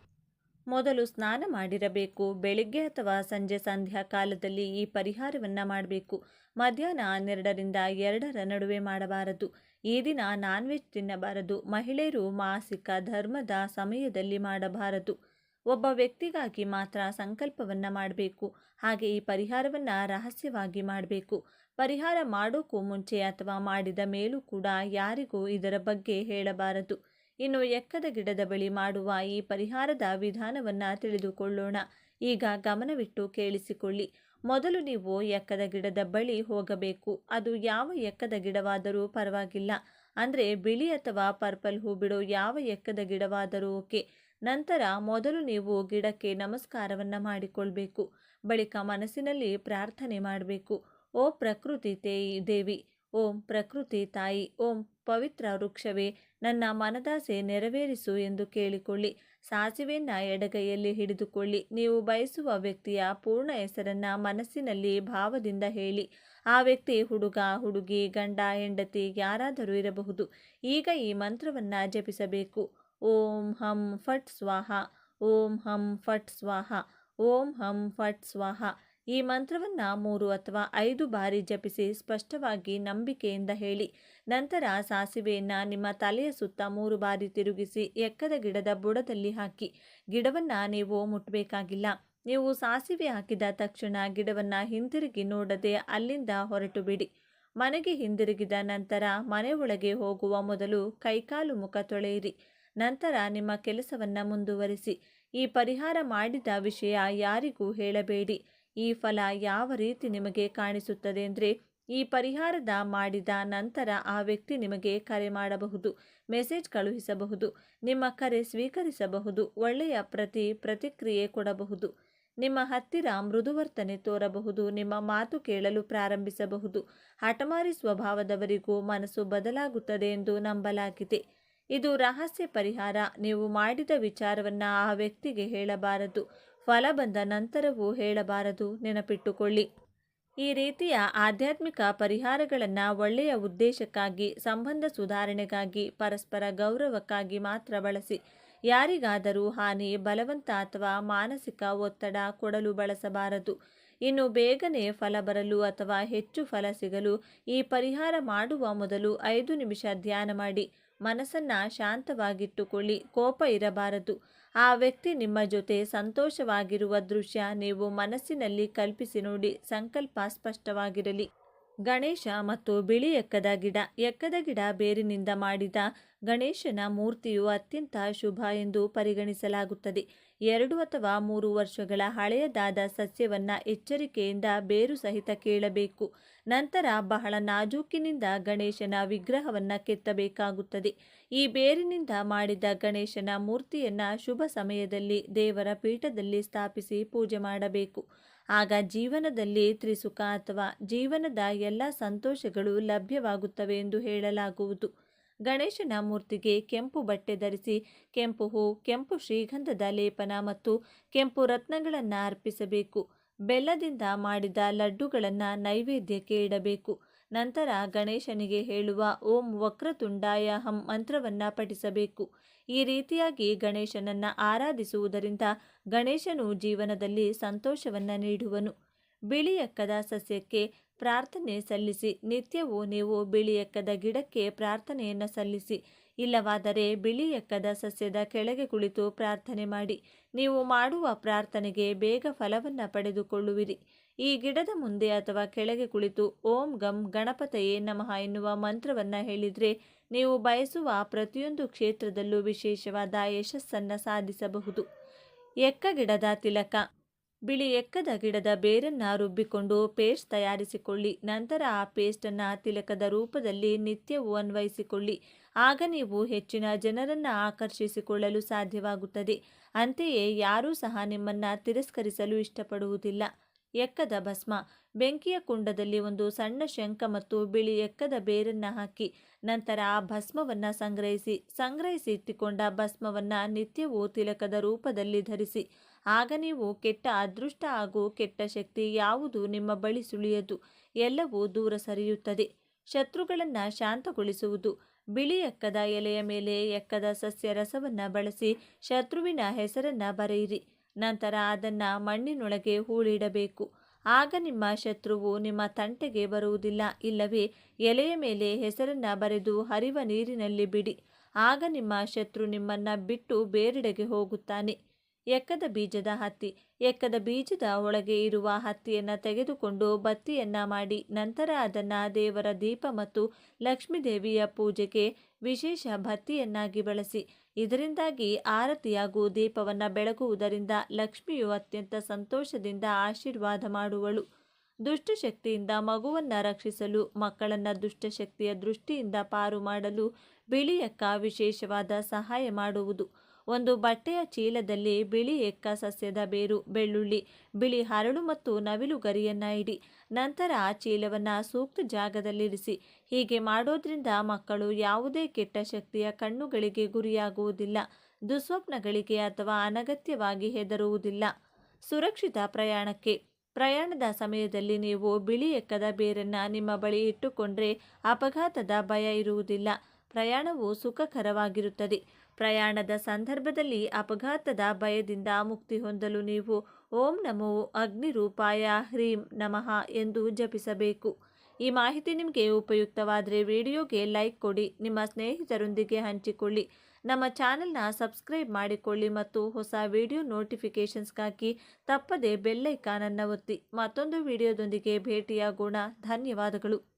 ಮೊದಲು ಸ್ನಾನ ಮಾಡಿರಬೇಕು. ಬೆಳಿಗ್ಗೆ ಅಥವಾ ಸಂಜೆ ಸಂಧ್ಯಾ ಕಾಲದಲ್ಲಿ ಈ ಪರಿಹಾರವನ್ನು ಮಾಡಬೇಕು. ಮಧ್ಯಾಹ್ನ 12 ರಿಂದ 2 ನಡುವೆ ಮಾಡಬಾರದು. ಈ ದಿನ ನಾನ್ ವೆಜ್ ತಿನ್ನಬಾರದು. ಮಹಿಳೆಯರು ಮಾಸಿಕ ಧರ್ಮದ ಸಮಯದಲ್ಲಿ ಮಾಡಬಾರದು. ಒಬ್ಬ ವ್ಯಕ್ತಿಗಾಗಿ ಮಾತ್ರ ಸಂಕಲ್ಪವನ್ನು ಮಾಡಬೇಕು. ಹಾಗೆ ಈ ಪರಿಹಾರವನ್ನು ರಹಸ್ಯವಾಗಿ ಮಾಡಬೇಕು. ಪರಿಹಾರ ಮಾಡೋಕ್ಕೂ ಮುಂಚೆ ಅಥವಾ ಮಾಡಿದ ಮೇಲೂ ಕೂಡ ಯಾರಿಗೂ ಇದರ ಬಗ್ಗೆ ಹೇಳಬಾರದು. ಎಕ್ಕದ ಗಿಡದ ಬಳಿ ಮಾಡುವ ಈ ಪರಿಹಾರದ ವಿಧಾನವನ್ನು ತಿಳಿದುಕೊಳ್ಳೋಣ. ಈಗ ಗಮನವಿಟ್ಟು ಕೇಳಿಸಿಕೊಳ್ಳಿ. ಮೊದಲು ನೀವು ಎಕ್ಕದ ಗಿಡದ ಬಳಿ ಹೋಗಬೇಕು. ಅದು ಯಾವ ಎಕ್ಕದ ಗಿಡವಾದರೂ ಪರವಾಗಿಲ್ಲ. ಅಂದರೆ ಬಿಳಿ ಅಥವಾ ಪರ್ಪಲ್ ಹೂ ಬಿಡೋ ಯಾವ ಎಕ್ಕದ ಗಿಡವಾದರೂ ಓಕೆ. ನಂತರ ಮೊದಲು ನೀವು ಗಿಡಕ್ಕೆ ನಮಸ್ಕಾರವನ್ನು ಮಾಡಿಕೊಳ್ಬೇಕು. ಬಳಿಕ ಮನಸ್ಸಿನಲ್ಲಿ ಪ್ರಾರ್ಥನೆ ಮಾಡಬೇಕು. ಓ ಪ್ರಕೃತಿ ದೇವಿ, ಓಂ ಪ್ರಕೃತಿ ತಾಯಿ, ಓಂ ಪವಿತ್ರ ವೃಕ್ಷವೇ, ನನ್ನ ಮನದಾಸೆ ನೆರವೇರಿಸು ಎಂದು ಕೇಳಿಕೊಳ್ಳಿ. ಸಾಸಿವೆಯನ್ನು ಎಡಗೈಯಲ್ಲಿ ಹಿಡಿದುಕೊಳ್ಳಿ. ನೀವು ಬಯಸುವ ವ್ಯಕ್ತಿಯ ಪೂರ್ಣ ಹೆಸರನ್ನು ಮನಸ್ಸಿನಲ್ಲಿ ಭಾವದಿಂದ ಹೇಳಿ. ಆ ವ್ಯಕ್ತಿ ಹುಡುಗ, ಹುಡುಗಿ, ಗಂಡ, ಹೆಂಡತಿ ಯಾರಾದರೂ ಇರಬಹುದು. ಈಗ ಈ ಮಂತ್ರವನ್ನು ಜಪಿಸಬೇಕು. ಓಂ ಹಂ ಫಟ್ ಸ್ವಾಹ, ಓಂ ಹಂ ಫಟ್ ಸ್ವಾಹ, ಓಂ ಹಂ ಫಟ್ ಸ್ವಾಹ. ಈ ಮಂತ್ರವನ್ನು 3 ಅಥವಾ 5 ಬಾರಿ ಜಪಿಸಿ ಸ್ಪಷ್ಟವಾಗಿ ನಂಬಿಕೆಯಿಂದ ಹೇಳಿ. ನಂತರ ಸಾಸಿವೆಯನ್ನು ನಿಮ್ಮ ತಲೆಯ ಸುತ್ತ 3 ಬಾರಿ ತಿರುಗಿಸಿ ಎಕ್ಕದ ಗಿಡದ ಬುಡದಲ್ಲಿ ಹಾಕಿ. ಗಿಡವನ್ನು ನೀವು ಮುಟ್ಟಬೇಕಾಗಿಲ್ಲ. ನೀವು ಸಾಸಿವೆ ಹಾಕಿದ ತಕ್ಷಣ ಗಿಡವನ್ನು ಹಿಂತಿರುಗಿ ನೋಡದೆ ಅಲ್ಲಿಂದ ಹೊರಟು ಬಿಡಿ. ಮನೆಗೆ ಹಿಂದಿರುಗಿದ ನಂತರ ಮನೆ ಒಳಗೆ ಹೋಗುವ ಮೊದಲು ಕೈಕಾಲು ಮುಖ ತೊಳೆಯಿರಿ. ನಂತರ ನಿಮ್ಮ ಕೆಲಸವನ್ನು ಮುಂದುವರಿಸಿ. ಈ ಪರಿಹಾರ ಮಾಡಿದ ವಿಷಯ ಯಾರಿಗೂ ಹೇಳಬೇಡಿ. ಈ ಫಲ ಯಾವ ರೀತಿ ನಿಮಗೆ ಕಾಣಿಸುತ್ತದೆ ಅಂದರೆ, ಈ ಪರಿಹಾರದ ಮಾಡಿದ ನಂತರ ಆ ವ್ಯಕ್ತಿ ನಿಮಗೆ ಕರೆ ಮಾಡಬಹುದು, ಮೆಸೇಜ್ ಕಳುಹಿಸಬಹುದು, ನಿಮ್ಮ ಕರೆ ಸ್ವೀಕರಿಸಬಹುದು, ಒಳ್ಳೆಯ ಪ್ರತಿಕ್ರಿಯೆ ಕೊಡಬಹುದು, ನಿಮ್ಮ ಹತ್ತಿರ ಮೃದುವರ್ತನೆ ತೋರಬಹುದು, ನಿಮ್ಮ ಮಾತು ಕೇಳಲು ಪ್ರಾರಂಭಿಸಬಹುದು. ಹಠಮಾರಿ ಸ್ವಭಾವದವರಿಗೂ ಮನಸ್ಸು ಬದಲಾಗುತ್ತದೆ ಎಂದು ನಂಬಲಾಗಿದೆ. ಇದು ರಹಸ್ಯ ಪರಿಹಾರ. ನೀವು ಮಾಡಿದ ವಿಚಾರವನ್ನು ಆ ವ್ಯಕ್ತಿಗೆ ಹೇಳಬಾರದು. ಫಲ ಬಂದ ನಂತರವೂ ಹೇಳಬಾರದು. ನೆನಪಿಟ್ಟುಕೊಳ್ಳಿ. ಈ ರೀತಿಯ ಆಧ್ಯಾತ್ಮಿಕ ಪರಿಹಾರಗಳನ್ನು ಒಳ್ಳೆಯ ಉದ್ದೇಶಕ್ಕಾಗಿ, ಸಂಬಂಧ ಸುಧಾರಣೆಗಾಗಿ, ಪರಸ್ಪರ ಗೌರವಕ್ಕಾಗಿ ಮಾತ್ರ ಬಳಸಿ. ಯಾರಿಗಾದರೂ ಹಾನಿ, ಬಲವಂತ ಅಥವಾ ಮಾನಸಿಕ ಒತ್ತಡ ಕೊಡಲು ಬಳಸಬಾರದು. ಇನ್ನು ಬೇಗನೆ ಫಲ ಬರಲು ಅಥವಾ ಹೆಚ್ಚು ಫಲ ಸಿಗಲು ಈ ಪರಿಹಾರ ಮಾಡುವ ಮೊದಲು 5 ನಿಮಿಷ ಧ್ಯಾನ ಮಾಡಿ. ಮನಸ್ಸನ್ನು ಶಾಂತವಾಗಿಟ್ಟುಕೊಳ್ಳಿ. ಕೋಪ ಇರಬಾರದು. ಆ ವ್ಯಕ್ತಿ ನಿಮ್ಮ ಜೊತೆ ಸಂತೋಷವಾಗಿರುವ ದೃಶ್ಯ ನೀವು ಮನಸ್ಸಿನಲ್ಲಿ ಕಲ್ಪಿಸಿ ನೋಡಿ. ಸಂಕಲ್ಪ ಸ್ಪಷ್ಟವಾಗಿರಲಿ. ಗಣೇಶ ಮತ್ತು ಬಿಳಿ ಎಕ್ಕದ ಗಿಡ. ಎಕ್ಕದ ಗಿಡ ಬೇರಿನಿಂದ ಮಾಡಿದ ಗಣೇಶನ ಮೂರ್ತಿಯು ಅತ್ಯಂತ ಶುಭ ಎಂದು ಪರಿಗಣಿಸಲಾಗುತ್ತದೆ. 2 ಅಥವಾ 3 ವರ್ಷಗಳ ಹಳೆಯದಾದ ಸಸ್ಯವನ್ನು ಎಚ್ಚರಿಕೆಯಿಂದ ಬೇರು ಸಹಿತ ಕೀಳಬೇಕು. ನಂತರ ಬಹಳ ನಾಜೂಕಿನಿಂದ ಗಣೇಶನ ವಿಗ್ರಹವನ್ನು ಕೆತ್ತಬೇಕಾಗುತ್ತದೆ. ಈ ಬೇರಿನಿಂದ ಮಾಡಿದ ಗಣೇಶನ ಮೂರ್ತಿಯನ್ನು ಶುಭ ಸಮಯದಲ್ಲಿ ದೇವರ ಪೀಠದಲ್ಲಿ ಸ್ಥಾಪಿಸಿ ಪೂಜೆ ಮಾಡಬೇಕು. ಆಗ ಜೀವನದಲ್ಲಿ ತ್ರಿಸುಖ ಅಥವಾ ಜೀವನದ ಎಲ್ಲ ಸಂತೋಷಗಳು ಲಭ್ಯವಾಗುತ್ತವೆ ಎಂದು ಹೇಳಲಾಗುವುದು. ಗಣೇಶನ ಮೂರ್ತಿಗೆ ಕೆಂಪು ಬಟ್ಟೆ ಧರಿಸಿ, ಕೆಂಪು ಹೂ, ಕೆಂಪು ಶ್ರೀಗಂಧದ ಲೇಪನ ಮತ್ತು ಕೆಂಪು ರತ್ನಗಳನ್ನು ಅರ್ಪಿಸಬೇಕು. ಬೆಲ್ಲದಿಂದ ಮಾಡಿದ ಲಡ್ಡುಗಳನ್ನು ನೈವೇದ್ಯಕ್ಕೆ ಇಡಬೇಕು. ನಂತರ ಗಣೇಶನಿಗೆ ಹೇಳುವ ಓಂ ವಕ್ರತುಂಡಾಯ ಹಂ ಮಂತ್ರವನ್ನು ಪಠಿಸಬೇಕು. ಈ ರೀತಿಯಾಗಿ ಗಣೇಶನನ್ನು ಆರಾಧಿಸುವುದರಿಂದ ಗಣೇಶನು ಜೀವನದಲ್ಲಿ ಸಂತೋಷವನ್ನು ನೀಡುವನು. ಬಿಳಿ ಎಕ್ಕದ ಸಸ್ಯಕ್ಕೆ ಪ್ರಾರ್ಥನೆ ಸಲ್ಲಿಸಿ. ನಿತ್ಯವೂ ನೀವು ಬಿಳಿ ಎಕ್ಕದ ಗಿಡಕ್ಕೆ ಪ್ರಾರ್ಥನೆಯನ್ನು ಸಲ್ಲಿಸಿ. ಇಲ್ಲವಾದರೆ ಬಿಳಿ ಎಕ್ಕದ ಸಸ್ಯದ ಕೆಳಗೆ ಕುಳಿತು ಪ್ರಾರ್ಥನೆ ಮಾಡಿ. ನೀವು ಮಾಡುವ ಪ್ರಾರ್ಥನೆಗೆ ಬೇಗ ಫಲವನ್ನು ಪಡೆದುಕೊಳ್ಳುವಿರಿ. ಈ ಗಿಡದ ಮುಂದೆ ಅಥವಾ ಕೆಳಗೆ ಕುಳಿತು ಓಂ ಗಂ ಗಣಪತಯೇ ನಮಃ ಎನ್ನುವ ಮಂತ್ರವನ್ನು ಹೇಳಿದರೆ ನೀವು ಬಯಸುವ ಪ್ರತಿಯೊಂದು ಕ್ಷೇತ್ರದಲ್ಲೂ ವಿಶೇಷವಾದ ಯಶಸ್ಸನ್ನು ಸಾಧಿಸಬಹುದು. ಎಕ್ಕ ಗಿಡದ ತಿಲಕ. ಬಿಳಿ ಎಕ್ಕದ ಗಿಡದ ಬೇರನ್ನು ರುಬ್ಬಿಕೊಂಡು ಪೇಸ್ಟ್ ತಯಾರಿಸಿಕೊಳ್ಳಿ. ನಂತರ ಆ ಪೇಸ್ಟನ್ನು ತಿಲಕದ ರೂಪದಲ್ಲಿ ನಿತ್ಯವೂ ಅನ್ವಯಿಸಿಕೊಳ್ಳಿ. ಆಗ ನೀವು ಹೆಚ್ಚಿನ ಜನರನ್ನು ಆಕರ್ಷಿಸಿಕೊಳ್ಳಲು ಸಾಧ್ಯವಾಗುತ್ತದೆ. ಅಂತೆಯೇ ಯಾರೂ ಸಹ ನಿಮ್ಮನ್ನು ತಿರಸ್ಕರಿಸಲು ಇಷ್ಟಪಡುವುದಿಲ್ಲ. ಎಕ್ಕದ ಭಸ್ಮ. ಬೆಂಕಿಯ ಕುಂಡದಲ್ಲಿ ಒಂದು ಸಣ್ಣ ಶಂಖ ಮತ್ತು ಬಿಳಿ ಎಕ್ಕದ ಬೇರನ್ನು ಹಾಕಿ. ನಂತರ ಆ ಭಸ್ಮವನ್ನು ಸಂಗ್ರಹಿಸಿ ಇಟ್ಟುಕೊಂಡ ಭಸ್ಮವನ್ನು ನಿತ್ಯವೂ ತಿಲಕದ ರೂಪದಲ್ಲಿ ಧರಿಸಿ. ಆಗ ನೀವು ಕೆಟ್ಟ ಅದೃಷ್ಟ ಹಾಗೂ ಕೆಟ್ಟ ಶಕ್ತಿ ಯಾವುದು ನಿಮ್ಮ ಬಳಿ ಸುಳಿಯದು. ಎಲ್ಲವೂ ದೂರ ಸರಿಯುತ್ತದೆ. ಶತ್ರುಗಳನ್ನು ಶಾಂತಗೊಳಿಸುವುದು. ಬಿಳಿ ಎಕ್ಕದ ಎಲೆಯ ಮೇಲೆ ಎಕ್ಕದ ಸಸ್ಯ ರಸವನ್ನು ಬಳಸಿ ಶತ್ರುವಿನ ಹೆಸರನ್ನು ಬರೆಯಿರಿ. ನಂತರ ಅದನ್ನು ಮಣ್ಣಿನೊಳಗೆ ಹೂಳಿಡಬೇಕು. ಆಗ ನಿಮ್ಮ ಶತ್ರುವು ನಿಮ್ಮ ತಂಟೆಗೆ ಬರುವುದಿಲ್ಲ. ಇಲ್ಲವೇ ಎಲೆಯ ಮೇಲೆ ಹೆಸರನ್ನು ಬರೆದು ಹರಿವ ನೀರಿನಲ್ಲಿ ಬಿಡಿ. ಆಗ ನಿಮ್ಮ ಶತ್ರು ನಿಮ್ಮನ್ನು ಬಿಟ್ಟು ಬೇರೆಡೆಗೆ ಹೋಗುತ್ತಾನೆ. ಎಕ್ಕದ ಬೀಜದ ಹತ್ತಿ. ಎಕ್ಕದ ಬೀಜದ ಒಳಗೆ ಇರುವ ಹತ್ತಿಯನ್ನು ತೆಗೆದುಕೊಂಡು ಬತ್ತಿಯನ್ನು ಮಾಡಿ. ನಂತರ ಅದನ್ನು ದೇವರ ದೀಪ ಮತ್ತು ಲಕ್ಷ್ಮೀದೇವಿಯ ಪೂಜೆಗೆ ವಿಶೇಷ ಬತ್ತಿಯನ್ನಾಗಿ ಬಳಸಿ. ಇದರಿಂದಾಗಿ ಆರತಿ ಹಾಗೂ ದೀಪವನ್ನು ಬೆಳಗುವುದರಿಂದ ಲಕ್ಷ್ಮಿಯು ಅತ್ಯಂತ ಸಂತೋಷದಿಂದ ಆಶೀರ್ವಾದ ಮಾಡುವಳು. ದುಷ್ಟಶಕ್ತಿಯಿಂದ ಮಗುವನ್ನು ರಕ್ಷಿಸಲು, ಮಕ್ಕಳನ್ನು ದುಷ್ಟಶಕ್ತಿಯ ದೃಷ್ಟಿಯಿಂದ ಪಾರು ಮಾಡಲು ಬಿಳಿ ಎಕ್ಕ ವಿಶೇಷವಾದ ಸಹಾಯ ಮಾಡುವುದು. ಒಂದು ಬಟ್ಟೆಯ ಚೀಲದಲ್ಲಿ ಬಿಳಿ ಎಕ್ಕ ಸಸ್ಯದ ಬೇರು, ಬೆಳ್ಳುಳ್ಳಿ, ಬಿಳಿ ಹರಳು ಮತ್ತು ನವಿಲು ಗರಿಯನ್ನು ಇಡಿ. ನಂತರ ಆ ಚೀಲವನ್ನು ಸೂಕ್ತ ಜಾಗದಲ್ಲಿರಿಸಿ. ಹೀಗೆ ಮಾಡೋದ್ರಿಂದ ಮಕ್ಕಳು ಯಾವುದೇ ಕೆಟ್ಟ ಶಕ್ತಿಯ ಕಣ್ಣುಗಳಿಗೆ ಗುರಿಯಾಗುವುದಿಲ್ಲ, ದುಸ್ವಪ್ನಗಳಿಗೆ ಅಥವಾ ಅನಗತ್ಯವಾಗಿ ಹೆದರುವುದಿಲ್ಲ. ಸುರಕ್ಷಿತ ಪ್ರಯಾಣಕ್ಕೆ. ಪ್ರಯಾಣದ ಸಮಯದಲ್ಲಿ ನೀವು ಬಿಳಿ ಎಕ್ಕದ ಬೇರನ್ನು ನಿಮ್ಮ ಬಳಿ ಇಟ್ಟುಕೊಂಡ್ರೆ ಅಪಘಾತದ ಭಯ ಇರುವುದಿಲ್ಲ. ಪ್ರಯಾಣವು ಸುಖಕರವಾಗಿರುತ್ತದೆ. ಪ್ರಯಾಣದ ಸಂದರ್ಭದಲ್ಲಿ ಅಪಘಾತದ ಭಯದಿಂದ ಮುಕ್ತಿ ಹೊಂದಲು ನೀವು ಓಂ ನಮೋ ಅಗ್ನಿರೂಪಾಯ ಹ್ರೀಂ ನಮಃ ಎಂದು ಜಪಿಸಬೇಕು. ಈ ಮಾಹಿತಿ ನಿಮಗೆ ಉಪಯುಕ್ತವಾದರೆ ವಿಡಿಯೋಗೆ ಲೈಕ್ ಕೊಡಿ, ನಿಮ್ಮ ಸ್ನೇಹಿತರೊಂದಿಗೆ ಹಂಚಿಕೊಳ್ಳಿ, ನಮ್ಮ ಚಾನೆಲ್ನ ಸಬ್ಸ್ಕ್ರೈಬ್ ಮಾಡಿಕೊಳ್ಳಿ ಮತ್ತು ಹೊಸ ವಿಡಿಯೋ ನೋಟಿಫಿಕೇಷನ್ಸ್ಗಾಗಿ ತಪ್ಪದೆ ಬೆಲ್ ಐಕಾನ್ ಅನ್ನು ಒತ್ತಿ. ಮತ್ತೊಂದು ವಿಡಿಯೋದೊಂದಿಗೆ ಭೇಟಿಯಾಗೋಣ. ಧನ್ಯವಾದಗಳು.